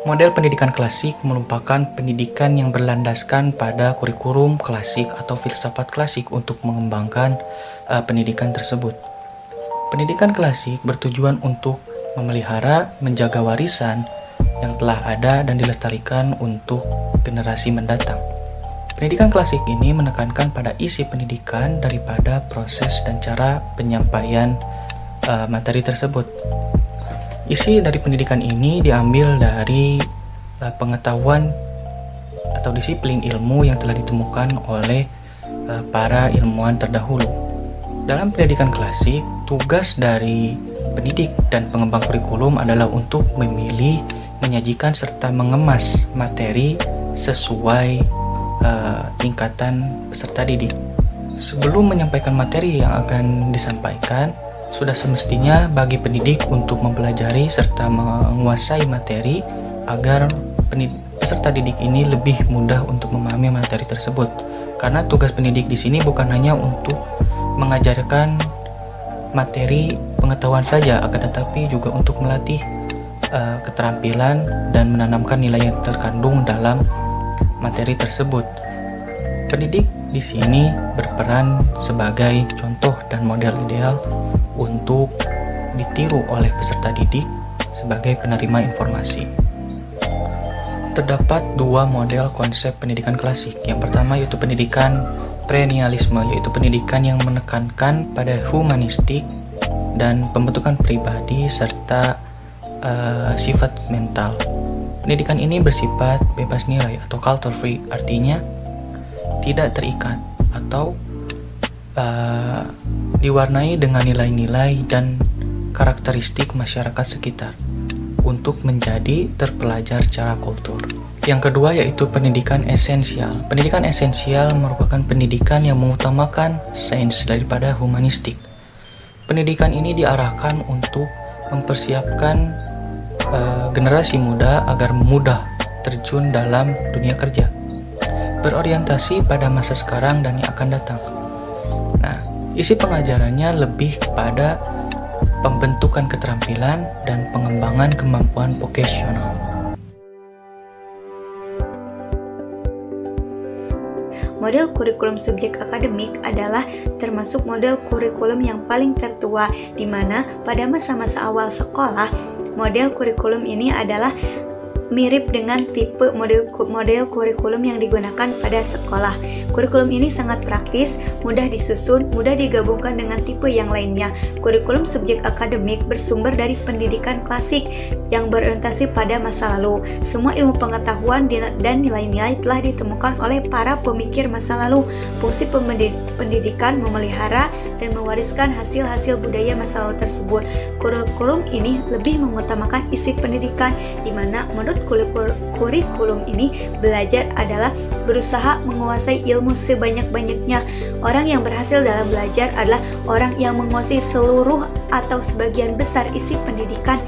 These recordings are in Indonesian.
Model pendidikan klasik merupakan pendidikan yang berlandaskan pada kurikulum klasik atau filsafat klasik untuk mengembangkan pendidikan tersebut. Pendidikan klasik bertujuan untuk memelihara, menjaga warisan yang telah ada dan dilestarikan untuk generasi mendatang. Pendidikan klasik ini menekankan pada isi pendidikan daripada proses dan cara penyampaian materi tersebut. Isi dari pendidikan ini diambil dari pengetahuan atau disiplin ilmu yang telah ditemukan oleh para ilmuwan terdahulu. Dalam pendidikan klasik, tugas dari pendidik dan pengembang kurikulum adalah untuk memilih, menyajikan, serta mengemas materi sesuai tingkatan peserta didik. Sebelum menyampaikan materi yang akan disampaikan, sudah semestinya bagi pendidik untuk mempelajari serta menguasai materi agar peserta didik ini lebih mudah untuk memahami materi tersebut. Karena tugas pendidik di sini bukan hanya untuk mengajarkan materi pengetahuan saja, akan tetapi juga untuk melatih keterampilan dan menanamkan nilai yang terkandung dalam materi tersebut. Pendidik di sini berperan sebagai contoh dan model ideal untuk ditiru oleh peserta didik sebagai penerima informasi. Terdapat dua model konsep pendidikan klasik. Yang pertama yaitu pendidikan perennialisme, yaitu pendidikan yang menekankan pada humanistik dan pembentukan pribadi serta sifat mental. Pendidikan ini bersifat bebas nilai atau culture free, artinya tidak terikat atau diwarnai dengan nilai-nilai dan karakteristik masyarakat sekitar untuk menjadi terpelajar secara kultur. Yang kedua yaitu pendidikan esensial. Pendidikan esensial merupakan pendidikan yang mengutamakan sains daripada humanistik. Pendidikan ini diarahkan untuk mempersiapkan generasi muda agar mudah terjun dalam dunia kerja, berorientasi pada masa sekarang dan yang akan datang. Nah, isi pengajarannya lebih kepada pembentukan keterampilan dan pengembangan kemampuan vokasional. Model kurikulum subjek akademik adalah termasuk model kurikulum yang paling tertua, di mana pada masa-masa awal sekolah, model kurikulum ini adalah mirip dengan tipe model kurikulum yang digunakan pada sekolah. Kurikulum ini sangat praktis, mudah disusun, mudah digabungkan dengan tipe yang lainnya. Kurikulum subjek akademik bersumber dari pendidikan klasik yang berorientasi pada masa lalu. Semua ilmu pengetahuan dan nilai-nilai telah ditemukan oleh para pemikir masa lalu. Fungsi pendidikan memelihara dan mewariskan hasil-hasil budaya masa lalu tersebut. Kurikulum ini lebih mengutamakan isi pendidikan, di mana menurut kurikulum ini belajar adalah berusaha menguasai ilmu sebanyak-banyaknya. Orang yang berhasil dalam belajar adalah orang yang menguasai seluruh atau sebagian besar isi pendidikan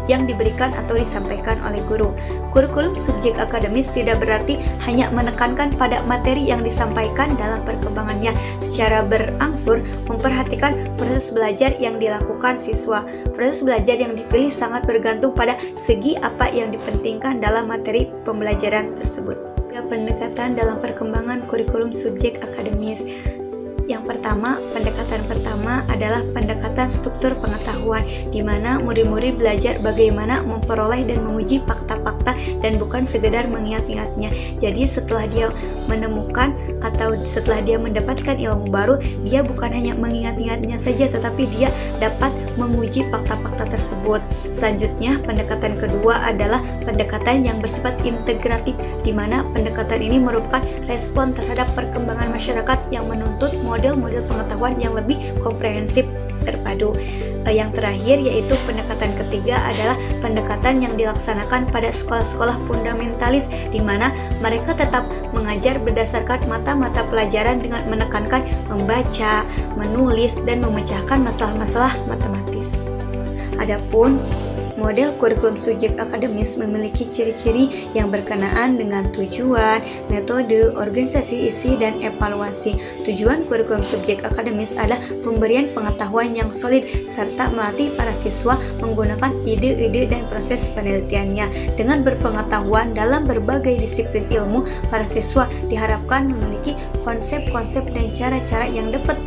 yang diberikan atau disampaikan oleh guru. Kurikulum subjek akademis tidak berarti hanya menekankan pada materi yang disampaikan dalam perkembangannya, secara berangsur memperhatikan proses belajar yang dilakukan siswa. Proses belajar yang dipilih sangat bergantung pada segi apa yang dipentingkan dalam materi pembelajaran tersebut. Pendekatan dalam perkembangan kurikulum subjek akademis. Yang pertama, pendekatan pertama adalah pendekatan struktur pengetahuan, di mana murid-murid belajar bagaimana memperoleh dan menguji fakta-fakta dan bukan sekedar mengingat-ingatnya. Jadi setelah dia menemukan atau setelah dia mendapatkan ilmu baru, dia bukan hanya mengingat-ingatnya saja, tetapi dia dapat menguji fakta-fakta tersebut. Selanjutnya, pendekatan kedua adalah pendekatan yang bersifat integratif, di mana pendekatan ini merupakan respon terhadap perkembangan masyarakat yang menuntut model-model pengetahuan yang lebih komprehensif terpadu. Yang terakhir yaitu pendekatan ketiga adalah pendekatan yang dilaksanakan pada sekolah-sekolah fundamentalis di mana mereka tetap mengajar berdasarkan mata-mata pelajaran dengan menekankan membaca, menulis, dan memecahkan masalah-masalah matematis. Adapun model kurikulum subjek akademis memiliki ciri-ciri yang berkenaan dengan tujuan, metode, organisasi isi, dan evaluasi. Tujuan kurikulum subjek akademis adalah pemberian pengetahuan yang solid serta melatih para siswa menggunakan ide-ide dan proses penelitiannya. Dengan berpengetahuan dalam berbagai disiplin ilmu, para siswa diharapkan memiliki konsep-konsep dan cara-cara yang dapat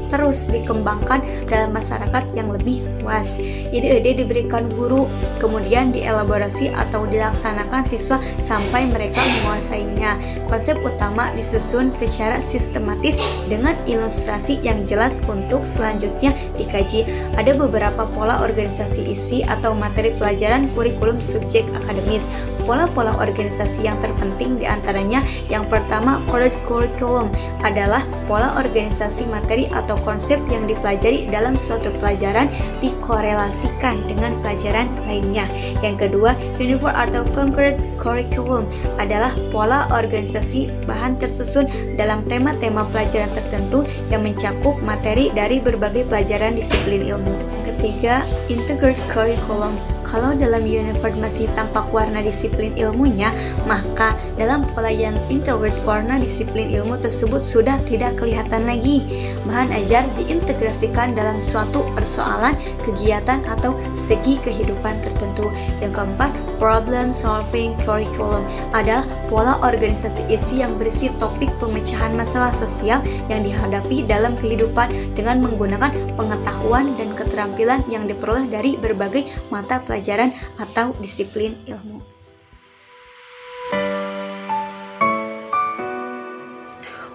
terus dikembangkan dalam masyarakat yang lebih luas. Ide-ide diberikan guru, kemudian dielaborasi atau dilaksanakan siswa sampai mereka menguasainya. Konsep utama disusun secara sistematis dengan ilustrasi yang jelas untuk selanjutnya dikaji. Ada beberapa pola organisasi isi atau materi pelajaran kurikulum subjek akademis. Pola-pola organisasi yang terpenting diantaranya yang pertama, college curriculum adalah pola organisasi materi atau konsep yang dipelajari dalam suatu pelajaran dikorelasikan dengan pelajaran lainnya. Yang kedua, uniform atau concurrent curriculum adalah pola organisasi bahan tersusun dalam tema-tema pelajaran tertentu yang mencakup materi dari berbagai pelajaran disiplin ilmu. Ketiga, integrated curriculum. Kalau dalam uniform masih tampak warna disiplin ilmunya, maka dalam pola yang integrated warna disiplin ilmu tersebut sudah tidak kelihatan lagi. Bahan ajar diintegrasikan dalam suatu persoalan, kegiatan, atau segi kehidupan tertentu. Yang keempat, problem solving curriculum adalah pola organisasi isi yang berisi topik pemecahan masalah sosial yang dihadapi dalam kehidupan dengan menggunakan pengetahuan dan keterampilan yang diperoleh dari berbagai mata pelajaran atau disiplin ilmu.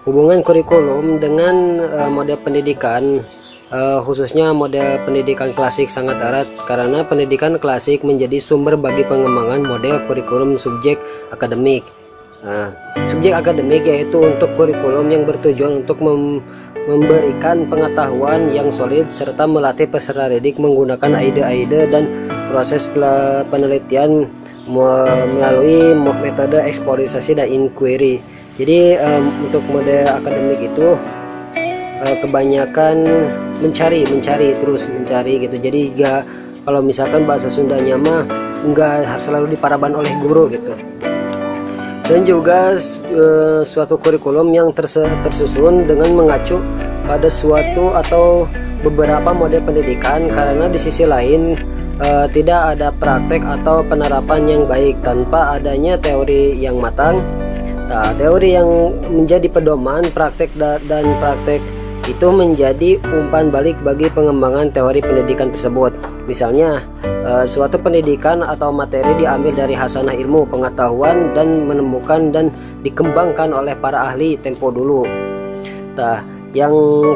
Hubungan kurikulum dengan model pendidikan, khususnya model pendidikan klasik sangat erat karena pendidikan klasik menjadi sumber bagi pengembangan model kurikulum subjek akademik. Subjek akademik yaitu untuk kurikulum yang bertujuan untuk memberikan pengetahuan yang solid serta melatih peserta didik menggunakan ide-ide dan proses penelitian melalui metode eksplorisasi dan inquiry. Jadi untuk model akademik itu kebanyakan mencari gitu. Jadi kalau misalkan bahasa Sundanya mah nggak harus selalu diparaban oleh guru gitu. Dan juga suatu kurikulum yang tersusun dengan mengacu pada suatu atau beberapa model pendidikan, karena di sisi lain tidak ada praktek atau penerapan yang baik tanpa adanya teori yang matang. Teori yang menjadi pedoman praktek dan praktek itu menjadi umpan balik bagi pengembangan teori pendidikan tersebut. Misalnya suatu pendidikan atau materi diambil dari hasanah ilmu, pengetahuan, dan menemukan dan dikembangkan oleh para ahli tempo dulu. Yang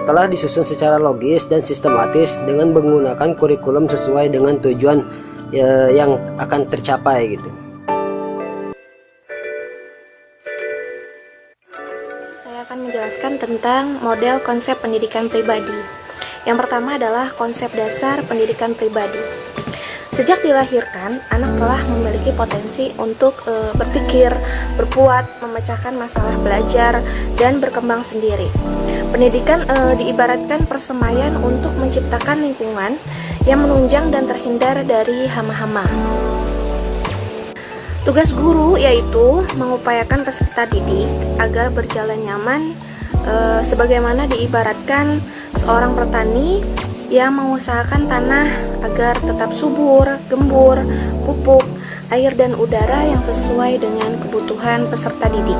telah disusun secara logis dan sistematis dengan menggunakan kurikulum sesuai dengan tujuan yang akan tercapai gitu. Saya akan menjelaskan tentang model konsep pendidikan pribadi. Yang pertama adalah konsep dasar pendidikan pribadi. Sejak dilahirkan, anak telah memiliki potensi untuk berpikir, berbuat, memecahkan masalah belajar, dan berkembang sendiri. Pendidikan diibaratkan persemaian untuk menciptakan lingkungan yang menunjang dan terhindar dari hama-hama. Tugas guru yaitu mengupayakan peserta didik agar berjalan nyaman, sebagaimana diibaratkan seorang petani yang mengusahakan tanah agar tetap subur, gembur, pupuk, air, dan udara yang sesuai dengan kebutuhan peserta didik.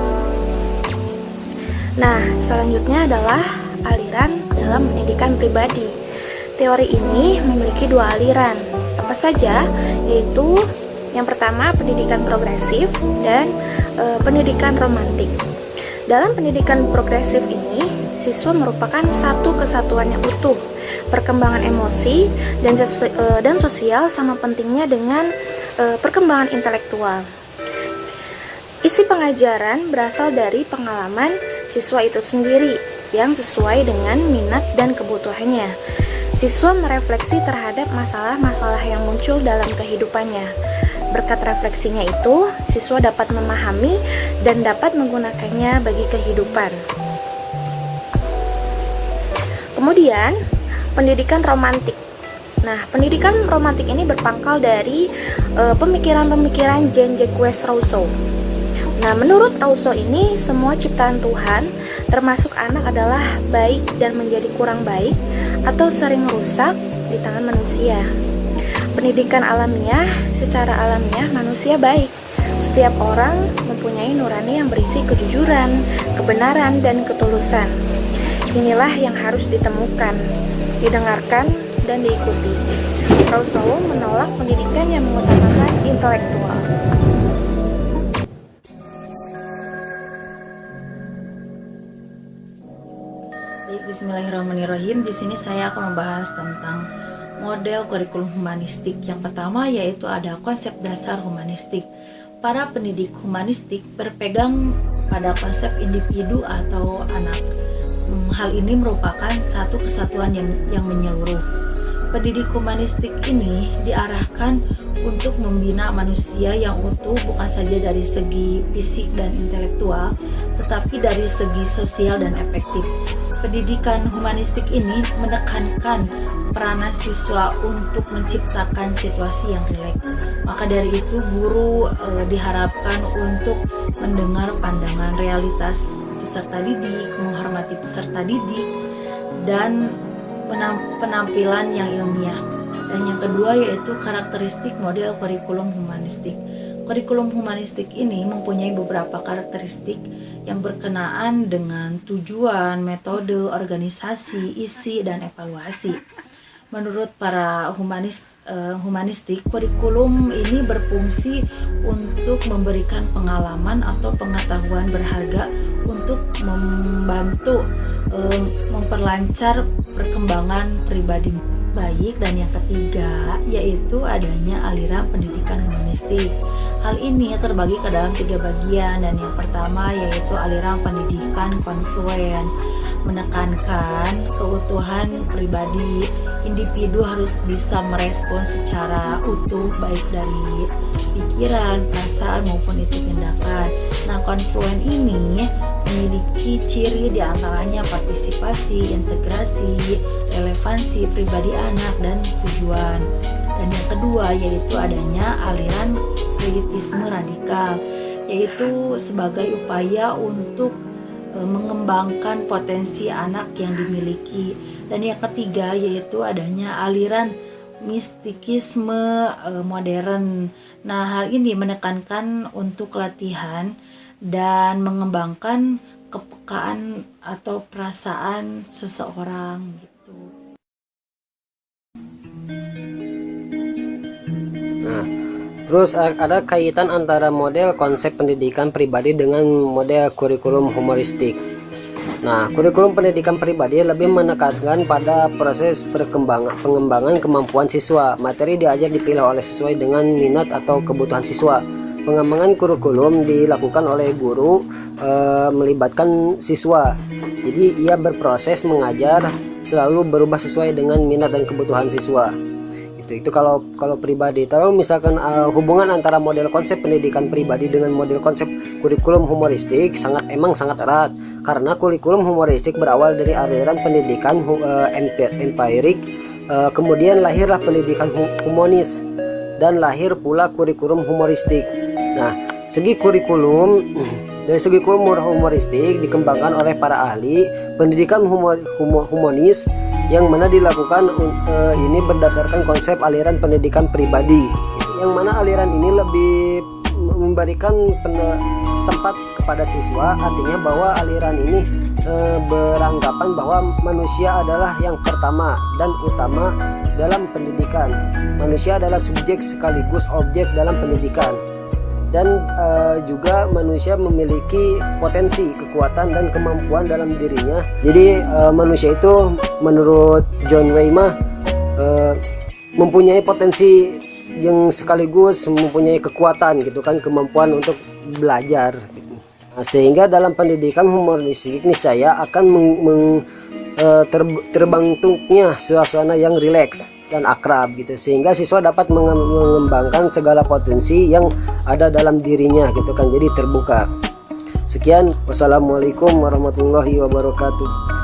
Nah, selanjutnya adalah aliran dalam pendidikan pribadi. Teori ini memiliki dua aliran, apa saja, yaitu yang pertama pendidikan progresif dan pendidikan romantik. Dalam pendidikan progresif ini, siswa merupakan satu kesatuan yang utuh. Perkembangan emosi dan sosial sama pentingnya dengan perkembangan intelektual. Isi pengajaran berasal dari pengalaman siswa itu sendiri yang sesuai dengan minat dan kebutuhannya. Siswa merefleksi terhadap masalah-masalah yang muncul dalam kehidupannya. Berkat refleksinya itu, siswa dapat memahami dan dapat menggunakannya bagi kehidupan. Kemudian, pendidikan romantik. Nah, pendidikan romantik ini berpangkal dari pemikiran-pemikiran Jean-Jacques Rousseau. Nah, menurut Rousseau ini, semua ciptaan Tuhan, termasuk anak, adalah baik dan menjadi kurang baik atau sering rusak di tangan manusia. Pendidikan alamiah, secara alamiah manusia baik. Setiap orang mempunyai nurani yang berisi kejujuran, kebenaran, dan ketulusan. Inilah yang harus ditemukan, didengarkan, dan diikuti. Rousseau menolak pendidikan yang mengutamakan intelektual. Baik, bismillahirrahmanirrahim. Di sini saya akan membahas tentang model kurikulum humanistik. Yang pertama yaitu ada konsep dasar humanistik. Para pendidik humanistik berpegang pada konsep individu atau anak. Hal ini merupakan satu kesatuan yang menyeluruh. Pendidik humanistik ini diarahkan untuk membina manusia yang utuh, bukan saja dari segi fisik dan intelektual, tetapi dari segi sosial dan efektif. Pendidikan humanistik ini menekankan peranan siswa untuk menciptakan situasi yang rileks. Maka dari itu guru diharapkan untuk mendengar pandangan realitas peserta didik, menghormati peserta didik, dan penampilan yang ilmiah. Dan yang kedua yaitu karakteristik model kurikulum humanistik. Kurikulum humanistik ini mempunyai beberapa karakteristik yang berkenaan dengan tujuan, metode, organisasi, isi, dan evaluasi. Menurut para humanistik, kurikulum ini berfungsi untuk memberikan pengalaman atau pengetahuan berharga untuk membantu memperlancar perkembangan pribadi baik. Dan yang ketiga yaitu adanya aliran pendidikan humanistik. Hal ini terbagi ke dalam 3 bagian, dan yang pertama yaitu aliran pendidikan konfluen, menekankan keutuhan pribadi. Individu harus bisa merespon secara utuh baik dari pikiran, perasaan maupun itu tindakan. Nah, konfluen ini memiliki ciri diantaranya partisipasi, integrasi, relevansi pribadi anak, dan tujuan. Dan yang kedua yaitu adanya aliran kritisisme radikal, yaitu sebagai upaya untuk mengembangkan potensi anak yang dimiliki. Dan yang ketiga yaitu adanya aliran mistikisme modern. Nah, hal ini menekankan untuk latihan dan mengembangkan kepekaan atau perasaan seseorang gitu. Nah, terus ada kaitan antara model konsep pendidikan pribadi dengan model kurikulum humoristik. Nah, kurikulum pendidikan pribadi lebih menekankan pada proses pengembangan kemampuan siswa. Materi diajar dipilih oleh sesuai dengan minat atau kebutuhan siswa. Pengembangan kurikulum dilakukan oleh guru melibatkan siswa. Jadi ia berproses mengajar selalu berubah sesuai dengan minat dan kebutuhan siswa. Itu kalau pribadi. Kalau misalkan hubungan antara model konsep pendidikan pribadi dengan model konsep kurikulum humoristik sangat erat, karena kurikulum humoristik berawal dari aliran pendidikan empirik, kemudian lahirlah pendidikan humanis, dan lahir pula kurikulum humoristik. Nah, dari segi kurikulum humoristik dikembangkan oleh para ahli pendidikan humanis, yang mana dilakukan ini berdasarkan konsep aliran pendidikan pribadi, yang mana aliran ini lebih memberikan tempat kepada siswa. Artinya bahwa aliran ini beranggapan bahwa manusia adalah yang pertama dan utama dalam pendidikan. Manusia adalah subjek sekaligus objek dalam pendidikan, dan juga manusia memiliki potensi, kekuatan, dan kemampuan dalam dirinya. Jadi manusia itu menurut John Weymouth mempunyai potensi yang sekaligus mempunyai kekuatan gitu kan, kemampuan untuk belajar gitu. Nah, sehingga dalam pendidikan humoristik ini saya akan terbentuknya suasana yang rileks dan akrab gitu, sehingga siswa dapat mengembangkan segala potensi yang ada dalam dirinya gitu kan, jadi terbuka. Sekian, wassalamualaikum warahmatullahi wabarakatuh.